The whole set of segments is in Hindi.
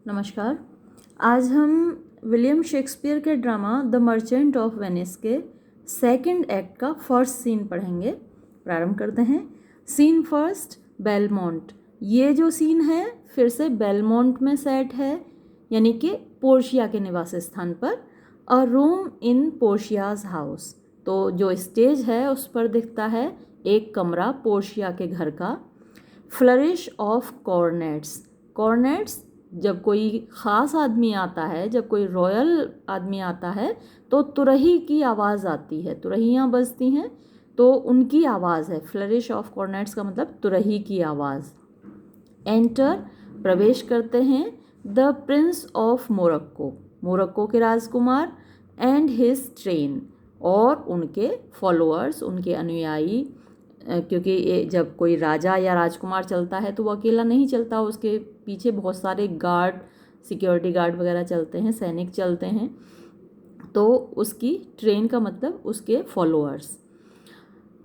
नमस्कार। आज हम विलियम शेक्सपियर के drama the merchant of Venice के सेकंड एक्ट का फर्स्ट सीन पढ़ेंगे। प्रारंभ करते हैं। Scene first, Belmont. ये जो सीन है फिर से बेलमोंट में सेट है, यानी कि पोर्शिया के निवास स्थान पर। अ रूम इन पोर्शियाज हाउस, तो जो स्टेज है उस पर दिखता है एक कमरा पोर्शिया के घर का। Flourish of कॉर्नेट्स। कॉर्नेट्स, जब कोई ख़ास आदमी आता है, जब कोई रॉयल आदमी आता है तो तुरही की आवाज़ आती है, तुरहियाँ बजती हैं तो उनकी आवाज़ है। फ्लरिश ऑफ कॉर्नेट्स का मतलब तुरही की आवाज़। एंटर, प्रवेश करते हैं। The Prince of Morocco, Morocco के राजकुमार। एंड हिज ट्रेन, और उनके फॉलोअर्स, उनके अनुयायी। क्योंकि जब कोई राजा या राजकुमार चलता है तो वो अकेला नहीं चलता, उसके पीछे बहुत सारे गार्ड, सिक्योरिटी गार्ड वगैरह चलते हैं, सैनिक चलते हैं। तो उसकी ट्रेन का मतलब उसके followers.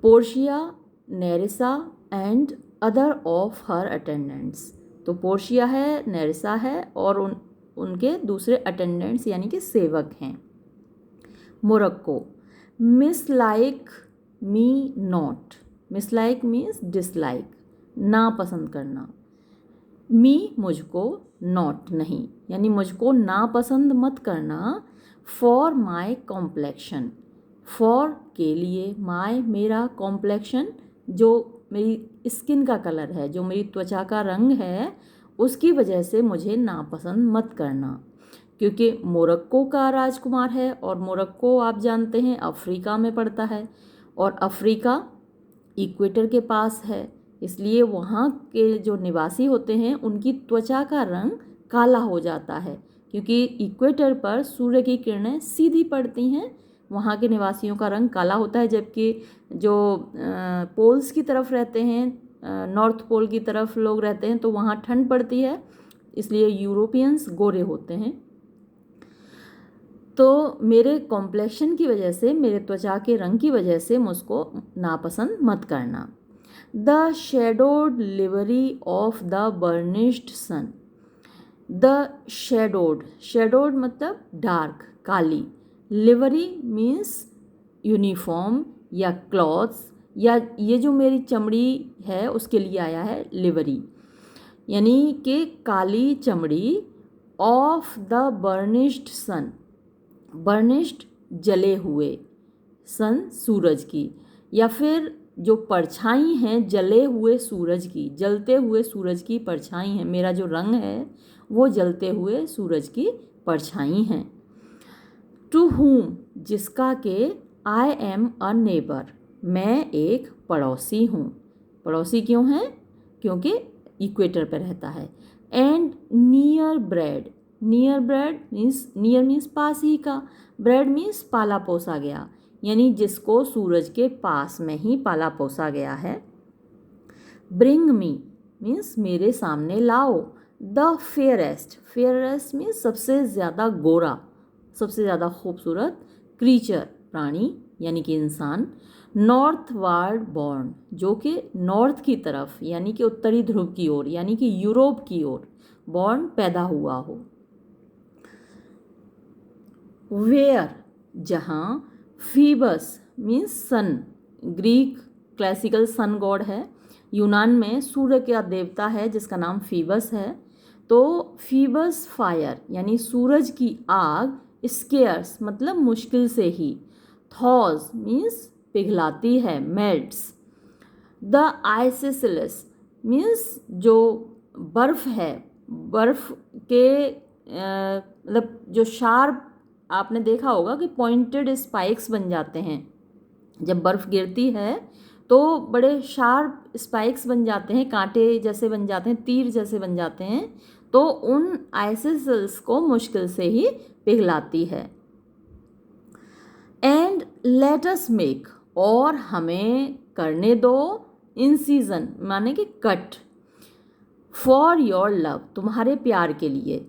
Portia, नेरिसा and other of her attendants. तो पोर्शिया है, नेरिसा है और उनके दूसरे अटेंडेंट्स यानी कि सेवक हैं। Morocco, miss like me not. Mislike means dislike, नापसंद करना। मी मुझको, नॉट नहीं, यानी मुझको नापसंद मत करना। फॉर माई कॉम्प्लेक्शन, फॉर के लिए, माई मेरा, कॉम्प्लेक्शन जो मेरी स्किन का कलर है, जो मेरी त्वचा का रंग है, उसकी वजह से मुझे नापसंद मत करना। क्योंकि मोरक्को का राजकुमार है और मोरक्को आप जानते हैं अफ्रीका में पड़ता है, और अफ्रीका इक्वेटर के पास है, इसलिए वहाँ के जो निवासी होते हैं उनकी त्वचा का रंग काला हो जाता है। क्योंकि इक्वेटर पर सूर्य की किरणें सीधी पड़ती हैं, वहाँ के निवासियों का रंग काला होता है। जबकि जो पोल्स की तरफ रहते हैं, नॉर्थ पोल की तरफ लोग रहते हैं, तो वहाँ ठंड पड़ती है, इसलिए यूरोपियंस गोरे होते हैं। तो मेरे कॉम्प्लेक्शन की वजह से, मेरे त्वचा के रंग की वजह से मुझको नापसंद मत करना। The shadowed livery of the burnished sun. The shadowed, shadowed मतलब डार्क, काली। लिवरी मीन्स यूनिफॉर्म या क्लॉथ्स, या ये जो मेरी चमड़ी है उसके लिए आया है लिवरी, यानी कि काली चमड़ी। Of the burnished sun, burnished जले हुए, सन सूरज की, या फिर जो परछाई हैं जले हुए सूरज की, जलते हुए सूरज की परछाई हैं। मेरा जो रंग है वो जलते हुए सूरज की परछाई हैं। टू हुम, जिसका के आई एम अ नेबर, मैं एक पड़ोसी हूँ। पड़ोसी क्यों है? क्योंकि इक्वेटर पर रहता है। And near bred, near bred means, near means पास ही का, ब्रेड मीन्स पाला पोसा गया, यानी जिसको सूरज के पास में ही पाला पोसा गया है। ब्रिंग मी मीन्स मेरे सामने लाओ। द फेयरेस्ट, फेयरेस्ट मीन्स सबसे ज़्यादा गोरा, सबसे ज़्यादा खूबसूरत। क्रीचर, प्राणी यानी कि इंसान। नॉर्थवार्ड बॉर्न, जो कि नॉर्थ की तरफ यानी कि उत्तरी ध्रुव की ओर यानी कि यूरोप की ओर बॉर्न पैदा हुआ हो। वेयर, जहाँ। फीबस मीन्स सन, ग्रीक क्लासिकल सन गॉड है। यूनान में सूर्य का देवता है जिसका नाम फीबस है। तो फीबस फायर यानी सूरज की आग। स्केयर्स मतलब मुश्किल से ही। थॉज मीन्स पिघलाती है, मेल्ट्स। द आइसिसलस मीन्स जो बर्फ़ है, बर्फ़ के मतलब जो शार्प, आपने देखा होगा कि पॉइंटेड स्पाइक्स बन जाते हैं जब बर्फ़ गिरती है, तो बड़े शार्प स्पाइक्स बन जाते हैं, कांटे जैसे बन जाते हैं, तीर जैसे बन जाते हैं। तो उन आइसिसल्स को मुश्किल से ही पिघलाती है। एंड लेट अस मेक, और हमें करने दो। इंसीजन माने कि कट। फॉर योर लव, तुम्हारे प्यार के लिए,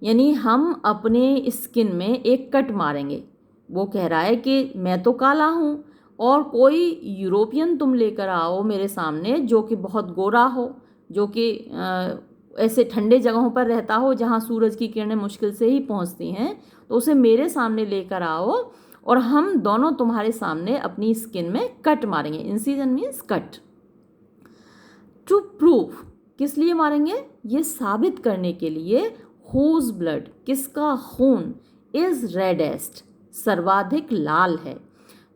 यानी हम अपने स्किन में एक कट मारेंगे। वो कह रहा है कि मैं तो काला हूँ और कोई यूरोपियन तुम लेकर आओ मेरे सामने जो कि बहुत गोरा हो, जो कि ऐसे ठंडे जगहों पर रहता हो जहाँ सूरज की किरणें मुश्किल से ही पहुँचती हैं, तो उसे मेरे सामने लेकर आओ और हम दोनों तुम्हारे सामने अपनी स्किन में कट मारेंगे। Incision means cut. To prove, किस लिए मारेंगे? ये साबित करने के लिए, हुज ब्लड, किसका खून, इज रेडेस्ट, सर्वाधिक लाल है।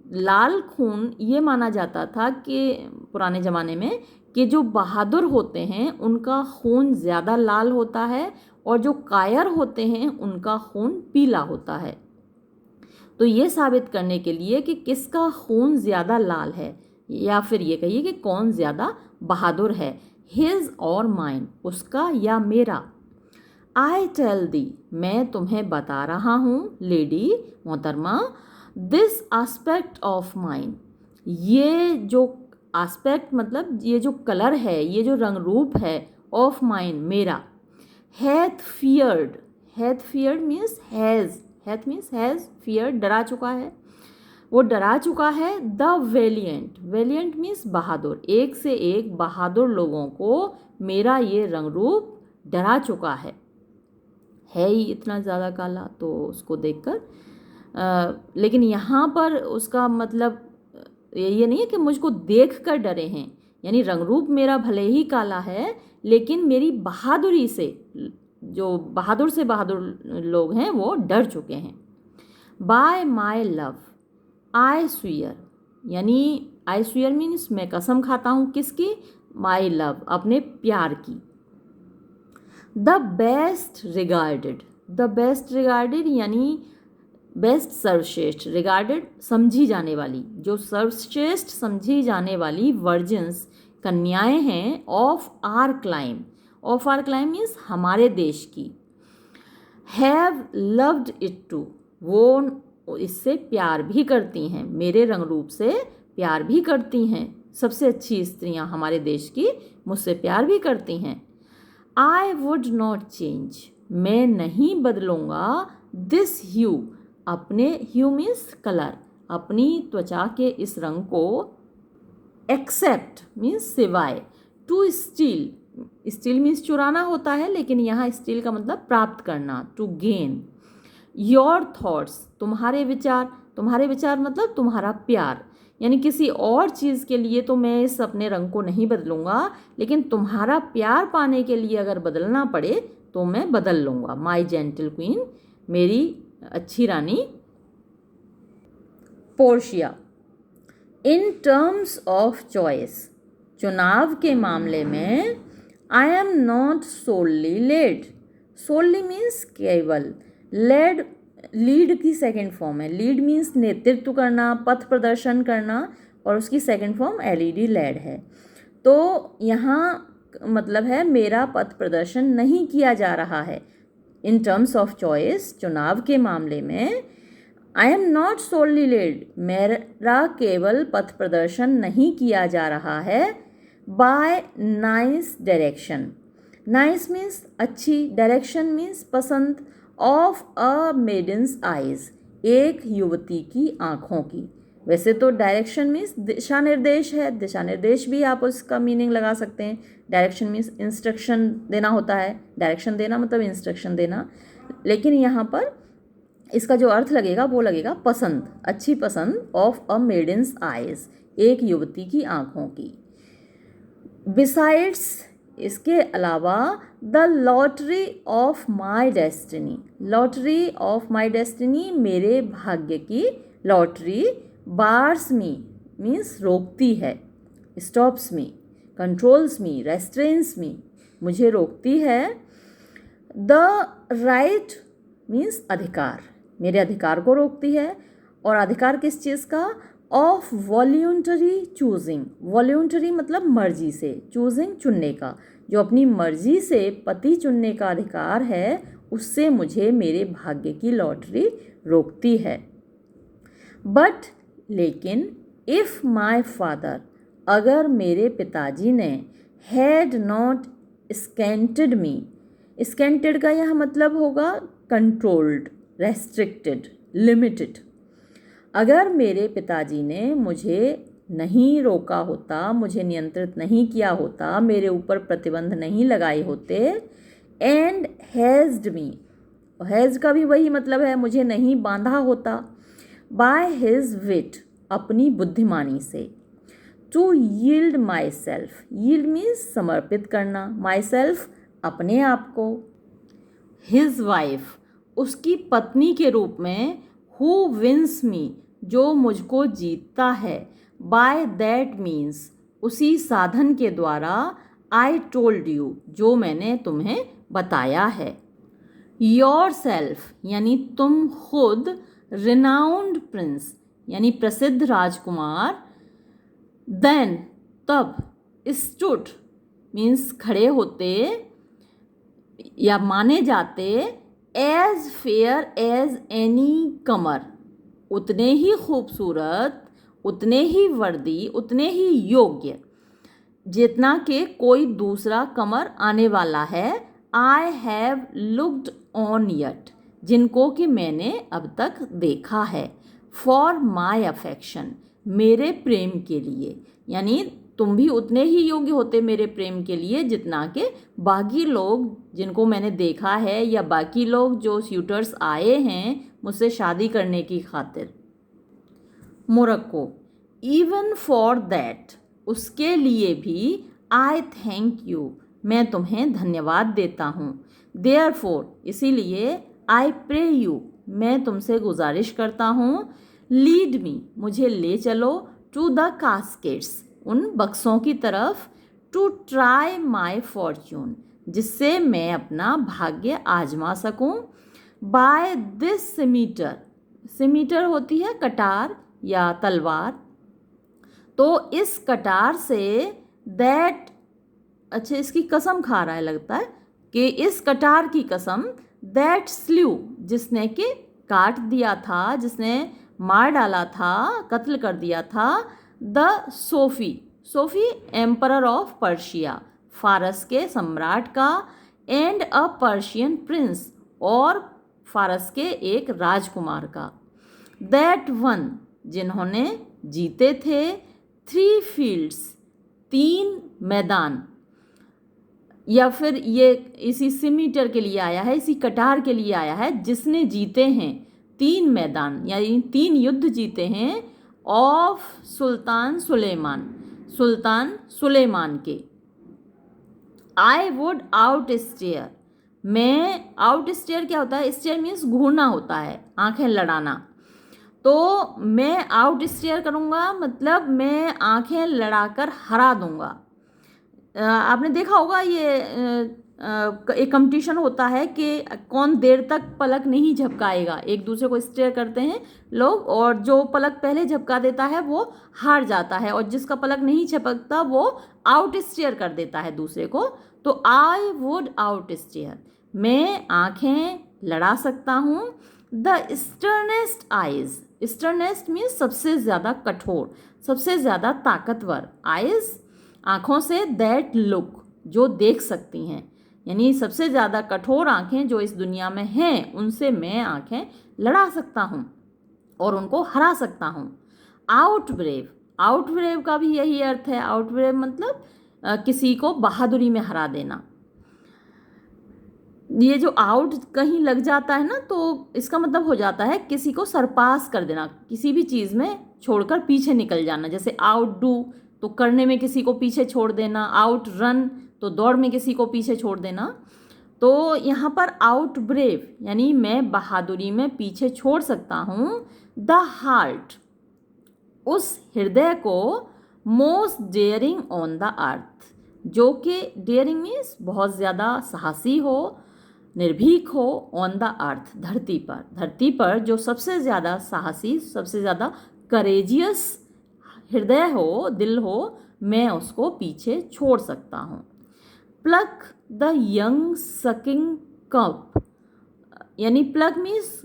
लाल खून ये माना जाता था कि पुराने ज़माने में कि जो बहादुर होते हैं उनका खून ज़्यादा लाल होता है और जो कायर होते हैं उनका खून पीला होता है। तो ये साबित करने के लिए कि किसका खून ज़्यादा लाल है, या फिर ये कहिए कि कौन ज़्यादा बहादुर है, हिज और माइन, उसका या मेरा। आई टेल दी, मैं तुम्हें बता रहा हूँ, लेडी मोहतरमा, दिस एस्पेक्ट ऑफ माइन, ये जो एस्पेक्ट मतलब ये जो कलर है, ये जो रंग रूप है, ऑफ माइन, मेरा, hath feared, hath feared means has, hath means has, feared डरा चुका है, वो डरा चुका है, द वेलियंट, वेलियंट मीन्स बहादुर, एक से एक बहादुर लोगों को मेरा ये रंग रूप डरा चुका है ही इतना ज़्यादा काला। तो उसको देखकर लेकिन यहाँ पर उसका मतलब ये नहीं है कि मुझको देख कर डरे हैं, यानी रंग रूप मेरा भले ही काला है लेकिन मेरी बहादुरी से, जो बहादुर से बहादुर लोग हैं वो डर चुके हैं। Bye my love I severe, यानी आई स्वीयर मीन्स मैं कसम खाता हूँ, किसकी? माई लव, अपने प्यार की। The best regarded, the best regarded यानी बेस्ट सर्वश्रेष्ठ, रिगार्डेड समझी जाने वाली, जो सर्वश्रेष्ठ समझी जाने वाली वर्जिन्स कन्याएं हैं, of our clime, of our clime means हमारे देश की, हैव लव्ड इट टू, वो इससे प्यार भी करती हैं, मेरे रंग रूप से प्यार भी करती हैं, सबसे अच्छी स्त्रियां हमारे देश की मुझसे प्यार भी करती हैं। आई वुड नॉट चेंज, मैं नहीं बदलूँगा, दिस ह्यू, अपने, ह्यू मीन्स कलर, अपनी त्वचा के इस रंग को, एक्सेप्ट मीन्स सिवाय, टू स्टील, स्टील मीन्स चुराना होता है लेकिन यहाँ स्टील का मतलब प्राप्त करना, टू गेन, योर थॉट्स, तुम्हारे विचार, तुम्हारे विचार मतलब तुम्हारा प्यार, यानी किसी और चीज़ के लिए तो मैं इस अपने रंग को नहीं बदलूँगा लेकिन तुम्हारा प्यार पाने के लिए अगर बदलना पड़े तो मैं बदल लूँगा। माई जेंटल क्वीन, मेरी अच्छी रानी। Portia, in terms of choice, चुनाव के मामले में, I am not solely led, solely means केवल, लेड लीड की सेकंड फॉर्म है, लीड मीन्स नेतृत्व करना, पथ प्रदर्शन करना, और उसकी सेकंड फॉर्म एलईडी लेड है। तो यहाँ मतलब है मेरा पथ प्रदर्शन नहीं किया जा रहा है। इन टर्म्स ऑफ चॉइस, चुनाव के मामले में, I am not solely led, मेरा केवल पथ प्रदर्शन नहीं किया जा रहा है, by nice direction, nice means अच्छी, डायरेक्शन मीन्स पसंद, ऑफ अ मेडन्स आइज, एक युवती की आँखों की। वैसे तो डायरेक्शन मीन्स दिशा निर्देश है, दिशा निर्देश भी आप उसका मीनिंग लगा सकते हैं। डायरेक्शन मीन्स इंस्ट्रक्शन देना होता है, डायरेक्शन देना मतलब इंस्ट्रक्शन देना, लेकिन यहाँ पर इसका जो अर्थ लगेगा वो लगेगा पसंद, अच्छी पसंद, ऑफ अ मेडन्स आइज, एक युवती की आँखों की। बिसाइड्स, इसके अलावा, the lottery of my destiny, lottery of my destiny, मेरे भाग्य की लॉटरी, बार्स मी मीन्स रोकती है, स्टॉप्स मी, कंट्रोल्स मी, रेस्ट्रेंस मी, मुझे रोकती है, द राइट मीन्स अधिकार, मेरे अधिकार को रोकती है, और अधिकार किस चीज़ का? ऑफ वॉल्यूंटरी चूजिंग, वॉल्यूंटरी मतलब मर्जी से, चूजिंग चुनने का, जो अपनी मर्जी से पति चुनने का अधिकार है उससे मुझे मेरे भाग्य की लॉटरी रोकती है। बट लेकिन, इफ़ माई फादर, अगर मेरे पिताजी ने, had not scented me, scented का यह मतलब होगा कंट्रोल्ड, रेस्ट्रिक्टेड, लिमिटेड, अगर मेरे पिताजी ने मुझे नहीं रोका होता, मुझे नियंत्रित नहीं किया होता, मेरे ऊपर प्रतिबंध नहीं लगाए होते, एंड हैज़्ड मी, हैज़ का भी वही मतलब है, मुझे नहीं बांधा होता, बाय हिज विट, अपनी बुद्धिमानी से, to yield myself, yield means समर्पित करना, माई सेल्फ अपने आप को, हिज वाइफ, उसकी पत्नी के रूप में, हु विंस मी, जो मुझको जीतता है, बाय दैट मीन्स, उसी साधन के द्वारा, आई टोल्ड यू, जो मैंने तुम्हें बताया है, योर सेल्फ यानी तुम खुद, रिनाउंड प्रिंस यानी प्रसिद्ध राजकुमार, देन तब, स्टूड मीन्स खड़े होते या माने जाते, एज फेयर एज एनी कमर, उतने ही खूबसूरत, उतने ही वर्दी, उतने ही योग्य जितना कि कोई दूसरा कमर आने वाला है, I have looked on yet, जिनको कि मैंने अब तक देखा है, फॉर माई अफेक्शन, मेरे प्रेम के लिए, यानी तुम भी उतने ही योग्य होते मेरे प्रेम के लिए जितना कि बाकी लोग जिनको मैंने देखा है, या बाकी लोग जो स्यूटर्स आए हैं मुझसे शादी करने की खातिर। मोरक्को, इवन फॉर दैट, उसके लिए भी, आई थैंक यू, मैं तुम्हें धन्यवाद देता हूँ, देयरफॉर, इसीलिए, आई प्रे यू, मैं तुमसे गुजारिश करता हूँ, लीड मी, मुझे ले चलो, टू द कास्केट्स, उन बक्सों की तरफ, टू ट्राई माई फॉर्च्यून, जिससे मैं अपना भाग्य आजमा सकूं, बाय दिस सिमीटर, सिमीटर होती है कटार या तलवार, तो इस कटार से, दैट, अच्छा इसकी कसम खा रहा है लगता है, कि इस कटार की कसम, दैट स्ल्यू, जिसने कि काट दिया था, जिसने मार डाला था, कत्ल कर दिया था, the SoFi, SoFi emperor of Persia, फारस के सम्राट का, एंड अ पर्शियन प्रिंस, और फारस के एक राजकुमार का, दैट वन, जिन्होंने जीते थे, 3 फील्ड्स, 3 मैदान, या फिर ये इसी सिमीटर के लिए आया है, इसी कटार के लिए आया है, जिसने जीते हैं 3 मैदान यानी 3 युद्ध जीते हैं, ऑफ सुल्तान सुलेमान, सुल्तान सुलेमान के, आई वुड आउट स्टेयर, मैं, आउट स्टेयर क्या होता है, स्टेयर मीन्स घूरना होता है, आंखें लड़ाना, तो मैं आउट स्टेयर करूँगा मतलब मैं आंखें लड़ाकर हरा दूँगा। आपने देखा होगा ये एक कंपटीशन होता है कि कौन देर तक पलक नहीं झपकाएगा, एक दूसरे को स्टेयर करते हैं लोग, और जो पलक पहले झपका देता है वो हार जाता है, और जिसका पलक नहीं झपकता वो आउट स्टेयर कर देता है दूसरे को। तो आई वुड आउट स्टेयर, मैं आंखें लड़ा सकता हूँ, द स्टर्नेस्ट आइज, स्टर्नेस्ट मीन्स सबसे ज़्यादा कठोर, सबसे ज़्यादा ताकतवर, आइज आँखों से, दैट लुक, जो देख सकती हैं, यानी सबसे ज़्यादा कठोर आँखें जो इस दुनिया में हैं, उनसे मैं आँखें लड़ा सकता हूँ और उनको हरा सकता हूँ। आउट ब्रेव, आउट ब्रेव का भी यही अर्थ है, आउट ब्रेव मतलब किसी को बहादुरी में हरा देना। ये जो आउट कहीं लग जाता है ना, तो इसका मतलब हो जाता है किसी को सरपास कर देना, किसी भी चीज़ में छोड़कर पीछे निकल जाना, जैसे आउट डू तो करने में किसी को पीछे छोड़ देना, आउट रन तो दौड़ में किसी को पीछे छोड़ देना। तो यहाँ पर आउट ब्रेव यानी मैं बहादुरी में पीछे छोड़ सकता हूँ, द हार्ट, उस हृदय को, most daring on the earth, जो कि डेयरिंग मीन्स बहुत ज़्यादा साहसी हो, निर्भीक हो, ऑन द अर्थ, धरती पर जो सबसे ज़्यादा साहसी, सबसे ज़्यादा करेजियस हृदय हो, दिल हो, मैं उसको पीछे छोड़ सकता हूँ। Plug the young sucking cup, यानी प्लक मीन्स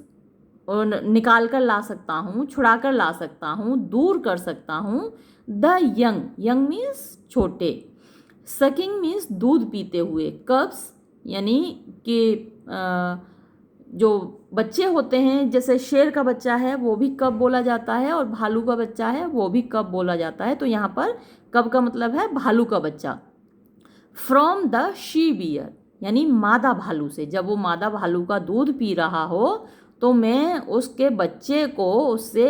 निकाल कर ला सकता हूँ, छुड़ा कर ला सकता हूँ, दूर कर सकता हूँ। द यंग, यंग मीन्स छोटे, सकिंग मीन्स दूध पीते हुए, कप्स यानी कि जो बच्चे होते हैं, जैसे शेर का बच्चा है वो भी कब बोला जाता है, और भालू का बच्चा है वो भी कब बोला जाता है। तो यहाँ पर कब का मतलब है भालू का बच्चा। फ्रॉम द शी बियर, यानी मादा भालू से। जब वो मादा भालू का दूध पी रहा हो तो मैं उसके बच्चे को उससे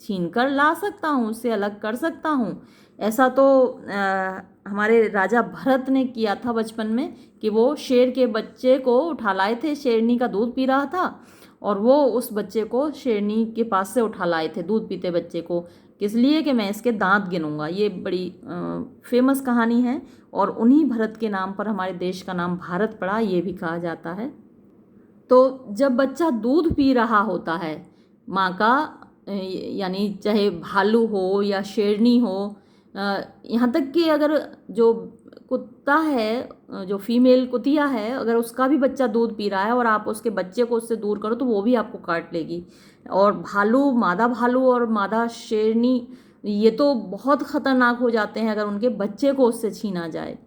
छीन कर ला सकता हूँ, उससे अलग कर सकता हूँ। ऐसा तो हमारे राजा भरत ने किया था बचपन में, कि वो शेर के बच्चे को उठा लाए थे, शेरनी का दूध पी रहा था और वो उस बच्चे को शेरनी के पास से उठा लाए थे, दूध पीते बच्चे को, किस लिए कि मैं इसके दांत गिनूंगा। ये बड़ी फेमस कहानी है और उन्हीं भरत के नाम पर हमारे देश का नाम भारत पड़ा, ये भी कहा जाता है। तो जब बच्चा दूध पी रहा होता है माँ का, यानी चाहे भालू हो या शेरनी हो, यहाँ तक कि अगर जो कुत्ता है, जो फीमेल कुतिया है, अगर उसका भी बच्चा दूध पी रहा है और आप उसके बच्चे को उससे दूर करो तो वो भी आपको काट लेगी। और भालू, मादा भालू और मादा शेरनी, ये तो बहुत ख़तरनाक हो जाते हैं अगर उनके बच्चे को उससे छीना जाए।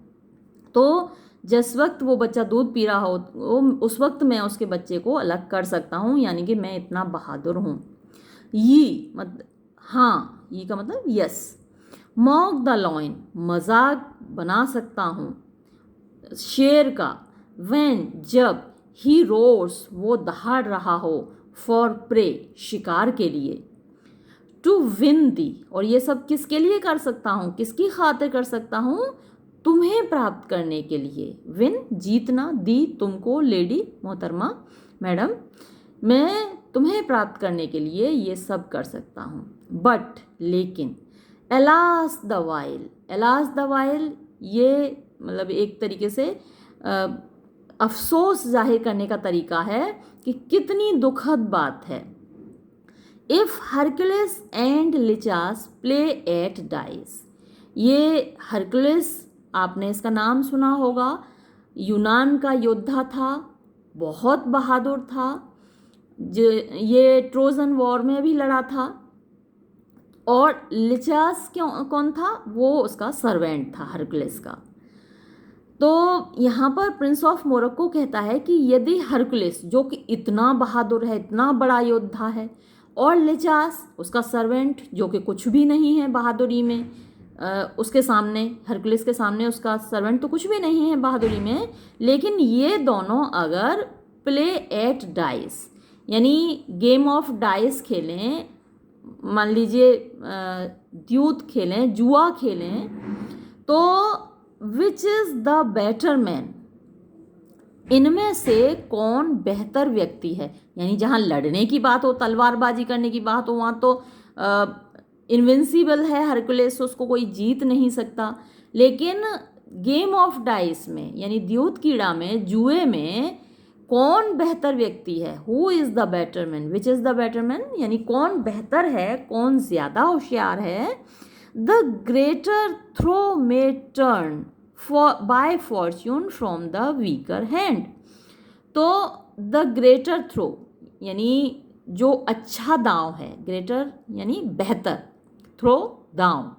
तो जिस वक्त वो बच्चा दूध पी रहा हो उस वक्त मैं उसके बच्चे को अलग कर सकता हूँ, यानी कि मैं इतना बहादुर हूँ। ये मतलब हाँ, ये का मतलब यस। मॉक द लॉइन, मजाक बना सकता हूँ शेर का। व्हेन, जब, ही रोर्स, वो दहाड़ रहा हो, फॉर प्रे, शिकार के लिए। टू विन दी, और ये सब किसके लिए कर सकता हूँ, किसकी खातिर कर सकता हूँ, तुम्हें प्राप्त करने के लिए। विन, जीतना, दी, तुमको, लेडी, मोहतरमा, मैडम, मैं तुम्हें प्राप्त करने के लिए ये सब कर सकता हूँ। बट, लेकिन, alas the while, alas the while, ये मतलब एक तरीके से अफसोस जाहिर करने का तरीका है कि कितनी दुखद बात है। If Hercules and Lichas play at dice, ये हरकुलिस, आपने इसका नाम सुना होगा, यूनान का योद्धा था, बहुत बहादुर था, ये ट्रोजन वॉर में भी लड़ा था। और लिचास कौन था, वो उसका सर्वेंट था हरकुलिस का। तो यहाँ पर प्रिंस ऑफ मोरक्को कहता है कि यदि हरकुलिस, जो कि इतना बहादुर है, इतना बड़ा योद्धा है, और लिचास, उसका सर्वेंट, जो कि कुछ भी नहीं है बहादुरी में, उसके सामने, हरकुलिस के सामने उसका सर्वेंट तो कुछ भी नहीं है बहादुरी में, लेकिन ये दोनों अगर प्ले एट डाइस, यानी गेम ऑफ डाइस खेलें, मान लीजिए द्यूत खेलें, जुआ खेलें, तो विच इज़ द बेटर मैन, इनमें से कौन बेहतर व्यक्ति है। यानी जहाँ लड़ने की बात हो, तलवारबाजी करने की बात हो, वहाँ तो इनविंसिबल है हरकुलिस, उसको कोई जीत नहीं सकता। लेकिन गेम ऑफ डाइस में, यानी द्यूत कीड़ा में, जुए में, कौन बेहतर व्यक्ति है, who is the better man, which is the better man, यानी कौन बेहतर है, कौन ज़्यादा होशियार है। The greater throw may turn by fortune from the weaker hand. तो द ग्रेटर थ्रो, यानी जो अच्छा दांव है, ग्रेटर यानी बेहतर, थ्रो दांव,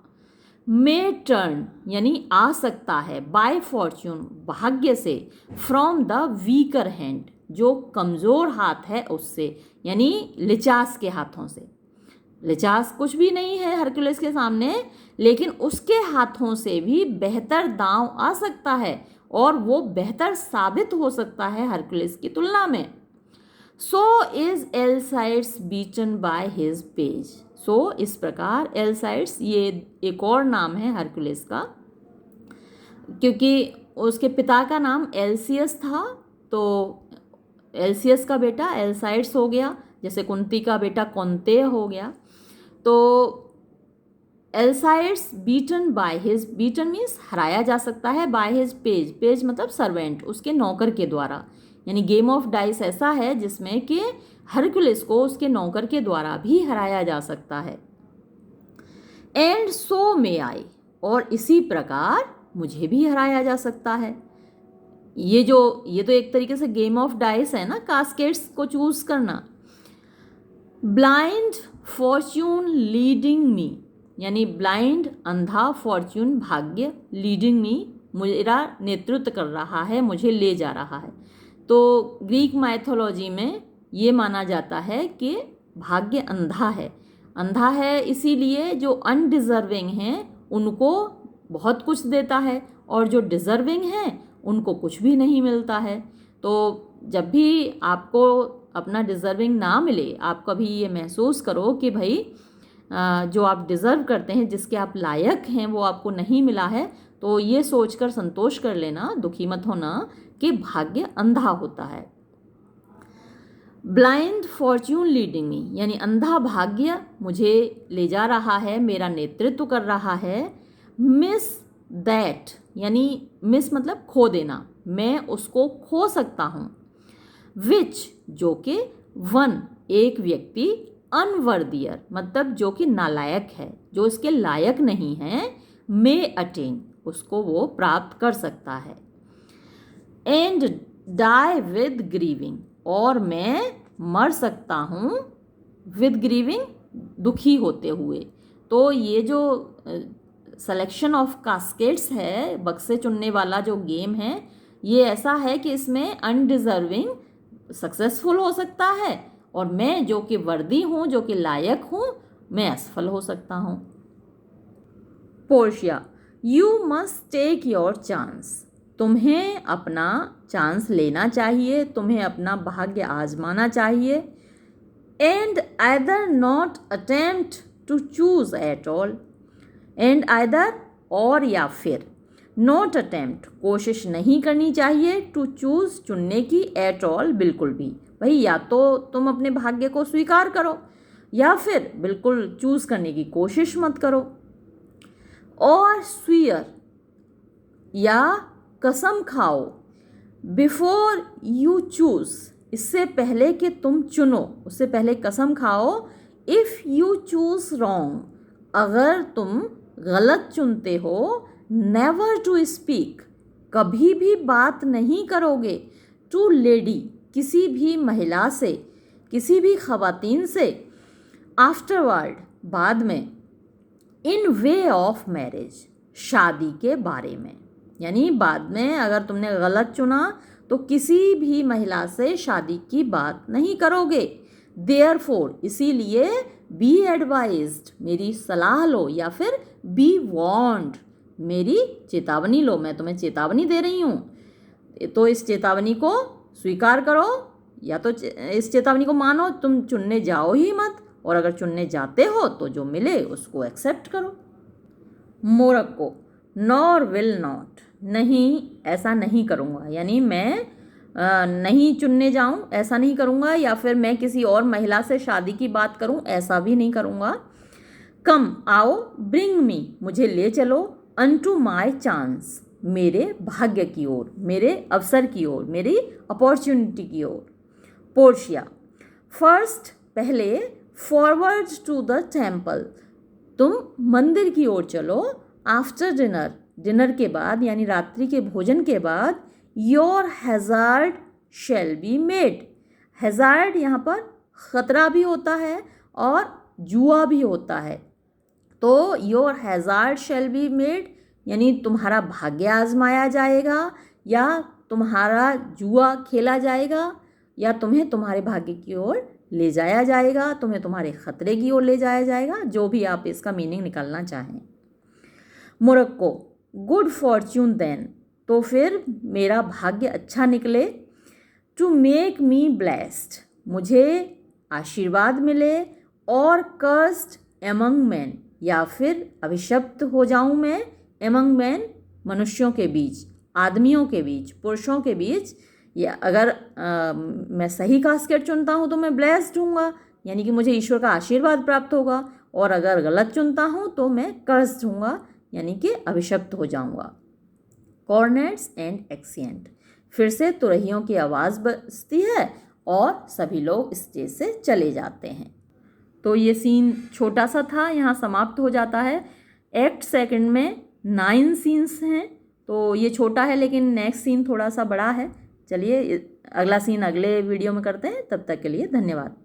मे टर्न यानी आ सकता है, बाय फॉर्च्यून भाग्य से, फ्रॉम द वीकर हैंड जो कमज़ोर हाथ है उससे, यानी लिचास के हाथों से। लिचास कुछ भी नहीं है हरकुलिस के सामने, लेकिन उसके हाथों से भी बेहतर दांव आ सकता है और वो बेहतर साबित हो सकता है हरकुलिस की तुलना में। So is Alcides beaten by his page. So इस प्रकार एल्साइड्स, ये एक और नाम है हरकुलिस का, क्योंकि उसके पिता का नाम एल्सियस था, तो एल्सियस का बेटा एल्साइड्स हो गया, जैसे कुंती का बेटा कौंतेय हो गया। तो Alcides beaten by his, beaten means हराया जा सकता है, बाय हिज पेज, पेज मतलब सर्वेंट, उसके नौकर के द्वारा। यानी गेम ऑफ डाइस ऐसा है जिसमें कि हरकुलिस को उसके नौकर के द्वारा भी हराया जा सकता है। एंड सो मे आई, और इसी प्रकार मुझे भी हराया जा सकता है। ये तो एक तरीके से गेम ऑफ डाइस है ना, कास्केट्स को चूज करना। ब्लाइंड फॉर्च्यून लीडिंग मी, यानी ब्लाइंड अंधा, फॉर्च्यून भाग्य, लीडिंग मी मेरा नेतृत्व कर रहा है, मुझे ले जा रहा है। तो ग्रीक माइथोलॉजी में ये माना जाता है कि भाग्य अंधा है। अंधा है इसीलिए जो अनडिज़र्विंग हैं उनको बहुत कुछ देता है और जो डिज़र्विंग हैं उनको कुछ भी नहीं मिलता है। तो जब भी आपको अपना डिज़र्विंग ना मिले, आप कभी ये महसूस करो कि भाई जो आप डिज़र्व करते हैं, जिसके आप लायक हैं, वो आपको नहीं मिला है, तो ये सोचकर संतोष कर लेना, दुखी मत होना कि भाग्य अंधा होता है। ब्लाइंड फॉर्च्यून लीडिंग मी, यानी अंधा भाग्य मुझे ले जा रहा है, मेरा नेतृत्व कर रहा है। मिस दैट, यानी मिस मतलब खो देना, मैं उसको खो सकता हूँ। विच, जो कि वन, एक व्यक्ति, अनवर्दियर मतलब जो कि नालायक है, जो इसके लायक नहीं है, मे अटेन, उसको वो प्राप्त कर सकता है। एंड डाई विद ग्रीविंग, और मैं मर सकता हूँ विद ग्रीविंग, दुखी होते हुए। तो ये जो सिलेक्शन ऑफ कास्केट्स है, बक्से चुनने वाला जो गेम है, ये ऐसा है कि इसमें अनडिज़र्विंग सक्सेसफुल हो सकता है और मैं जो कि वर्दी हूँ, जो कि लायक हूँ, मैं असफल हो सकता हूँ। Portia, you must take your chance, तुम्हें अपना चांस लेना चाहिए, तुम्हें अपना भाग्य आजमाना चाहिए। And either not attempt to choose at all, and either, और या फिर, नॉट अटेम्प्ट, कोशिश नहीं करनी चाहिए, टू चूज, चुनने की, एट ऑल, बिल्कुल भी। भाई या तो तुम अपने भाग्य को स्वीकार करो या फिर बिल्कुल चूज करने की कोशिश मत करो। और स्वीयर, या कसम खाओ, बिफोर यू चूज, इससे पहले कि तुम चुनो, उससे पहले कसम खाओ। इफ़ यू चूज रॉन्ग, अगर तुम गलत चुनते हो। नेवर टू स्पीक, कभी भी बात नहीं करोगे। टू लेडी, किसी भी महिला से, किसी भी खवातीन से। आफ्टरवर्ड, बाद में। इन वे ऑफ मैरिज, शादी के बारे में, यानी बाद में अगर तुमने गलत चुना तो किसी भी महिला से शादी की बात नहीं करोगे। देयरफॉर, इसीलिए, बी एडवाइज्ड, मेरी सलाह लो, या फिर बी वार्न्ड, मेरी चेतावनी लो, मैं तुम्हें चेतावनी दे रही हूँ। तो इस चेतावनी को स्वीकार करो या तो इस चेतावनी को मानो, तुम चुनने जाओ ही मत, और अगर चुनने जाते हो तो जो मिले उसको एक्सेप्ट करो। मोरक्को, नॉर विल नॉट, नहीं ऐसा नहीं करूँगा, यानी मैं नहीं चुनने जाऊँ ऐसा नहीं करूँगा, या फिर मैं किसी और महिला से शादी की बात करूँ ऐसा भी नहीं करूँगा। कम, आओ, ब्रिंग मी, मुझे ले चलो, अनटू माई चांस, मेरे भाग्य की ओर, मेरे अवसर की ओर, मेरी अपॉर्चुनिटी की ओर। पोर्शिया, फर्स्ट, पहले, फॉरवर्ड टू द टेम्पल, तुम मंदिर की ओर चलो। आफ्टर डिनर, डिनर के बाद यानी रात्रि के भोजन के बाद। Your hazard shall be made, hazard यहाँ पर ख़तरा भी होता है और जुआ भी होता है। तो your hazard shall be made, यानी तुम्हारा भाग्य आजमाया जाएगा, या तुम्हारा जुआ खेला जाएगा, या तुम्हें तुम्हारे भाग्य की ओर ले जाया जाएगा, तुम्हें तुम्हारे ख़तरे की ओर ले जाया जाएगा, जो भी आप इसका मीनिंग निकालना चाहें। मोरक्को, गुड फॉर्च्यून देन, तो फिर मेरा भाग्य अच्छा निकले। टू मेक मी ब्लेस्ड, मुझे आशीर्वाद मिले। और कर्स्ड एमंग मैन, या फिर अभिशप्त हो जाऊं मैं, एमंग मैन, मनुष्यों के बीच, आदमियों के बीच, पुरुषों के बीच। या अगर मैं सही कास्केट चुनता हूँ तो मैं ब्लेस्ड हूँगा, यानी कि मुझे ईश्वर का आशीर्वाद प्राप्त होगा, और अगर गलत चुनता हूँ तो मैं कर्स्ड हूँगा, यानी कि अभिशप्त हो जाऊँगा। कॉर्नेट्स एंड एक्सिएंट, फिर से तुरहियों की आवाज़ बजती है और सभी लोग स्टेज से चले जाते हैं। तो ये सीन छोटा सा था, यहाँ समाप्त हो जाता है। एक्ट सेकंड में 9 सीन्स हैं, तो ये छोटा है लेकिन नेक्स्ट सीन थोड़ा सा बड़ा है। चलिए अगला सीन अगले वीडियो में करते हैं, तब तक के लिए धन्यवाद।